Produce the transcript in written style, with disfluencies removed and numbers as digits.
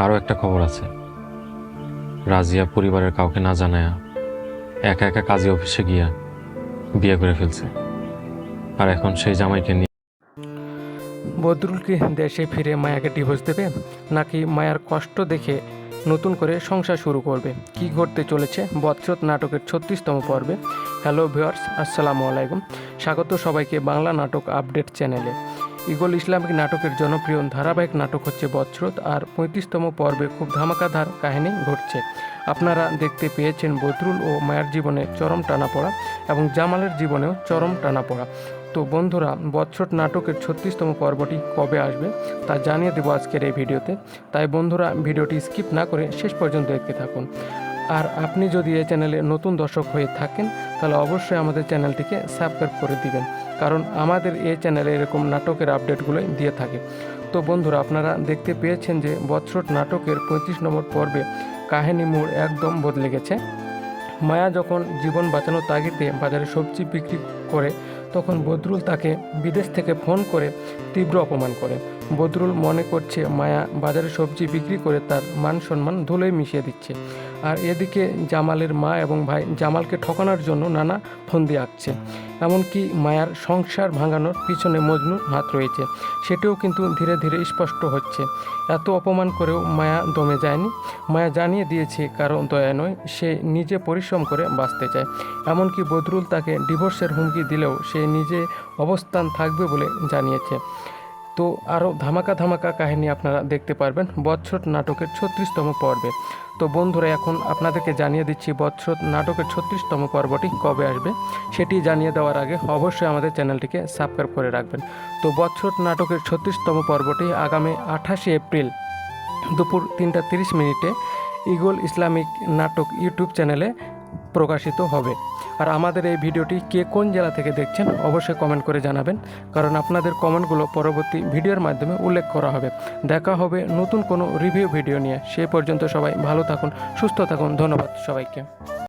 আরও একটা খবর আছে, রাজিয়া পরিবারের কাউকে না জানায়া একা একা কাজী অফিসে গিয়া বিয়ে করে ফেলছে, আর এখন সেই জামাইকে নিয়ে। বদরুল কি দেশে ফিরে মায়াকে ডিভোর্স দেবে, নাকি মায়ার কষ্ট দেখে নতুন করে সংসার শুরু করবে? কি ঘটতে চলেছে বদরুল নাটকের 36তম পর্বে? হ্যালো ভিউয়ার্স, আসসালামু আলাইকুম। স্বাগত সবাইকে বাংলা নাটক আপডেট চ্যানেলে। ইগল ইসলামিক নাটকের জনপ্রিয় ধারাবাহিক নাটক হচ্ছে বদরুল, আর 35তম পর্বে খুব ধামাকাধার কাহিনী ঘটছে। আপনারা দেখতে পেয়েছেন বদরুল ও মায়ের জীবনে চরম টানাপড়া এবং জামালের জীবনেও চরম টানাপড়া। তো বন্ধুরা, বদরুল নাটকের 36তম পর্বটি কবে আসবে তা জানিয়ে দেবো আজকের এই ভিডিওতে। তাই বন্ধুরা, ভিডিওটি স্কিপ না করে শেষ পর্যন্ত দেখতে থাকুন। আর আপনি যদি এই চ্যানেলে নতুন দর্শক হয়ে থাকেন তাহলে অবশ্যই আমাদের চ্যানেলটিকে সাবস্ক্রাইব করে দিবেন, কারণ আমাদের এই চ্যানেলে এরকম নাটকের আপডেটগুলোই দিয়ে থাকে। তো বন্ধুরা, আপনারা দেখতে পেয়েছেন যে বদরুল নাটকের 35 নম্বর পর্বে কাহিনী মোড় একদম বদলে গেছে। মায়া যখন জীবন বাঁচানোর তাগিদে বাজারে সবজি বিক্রি করে, তখন বদরুল তাকে বিদেশ থেকে ফোন করে তীব্র অপমান করে। বদরুল মনে করছে মায়া বাজারে সবজি বিক্রি করে তার মান সম্মান ধুলোয় মিশিয়ে দিচ্ছে। আর এদিকে জামালের মা এবং ভাই জামালকে ঠকানোর জন্য নানা ফন্দি আঁকছে। এমনকি মায়ার সংসার ভাঙানোর পিছনে মজনুর হাত রয়েছে, সেটিও কিন্তু ধীরে ধীরে স্পষ্ট হচ্ছে। এত অপমান করেও মায়া দমে যায়নি। মায়া জানিয়ে দিয়েছে কারো দয়া নয়, সে নিজে পরিশ্রম করে বাঁচতে চায়। এমনকি বদরুল তাকে ডিভোর্সের হুমকি দিলেও সে নিজে অবস্থান থাকবে বলে জানিয়েছে। তো আরও ধামাকা ধামাকা কাহিনী আপনারা দেখতে পারবেন বদরুল নাটকের 36তম পর্বে। তো বন্ধুরা, এখন আপনাদেরকে জানিয়ে দিচ্ছি বদরুল নাটকের 36তম পর্বটি কবে আসবে। সেটি জানিয়ে দেওয়ার আগে অবশ্যই আমাদের চ্যানেলটিকে সাবস্ক্রাইব করে রাখবেন। তো বদরুল নাটকের 36তম পর্বটি আগামী 28শে এপ্রিল দুপুর 3টা 30 মিনিটে ইগল ইসলামিক নাটক ইউটিউব চ্যানেলে প্রকাশিত হবে। আর আমাদের এই ভিডিওটি কে কোন জেলা থেকে দেখছেন অবশ্যই কমেন্ট করে জানাবেন, কারণ আপনাদের কমেন্টগুলো পরবর্তী ভিডিওর মাধ্যমে উল্লেখ করা হবে। দেখা হবে নতুন কোনো রিভিউ ভিডিও নিয়ে। সেই পর্যন্ত সবাই ভালো থাকুন, সুস্থ থাকুন। ধন্যবাদ সবাইকে।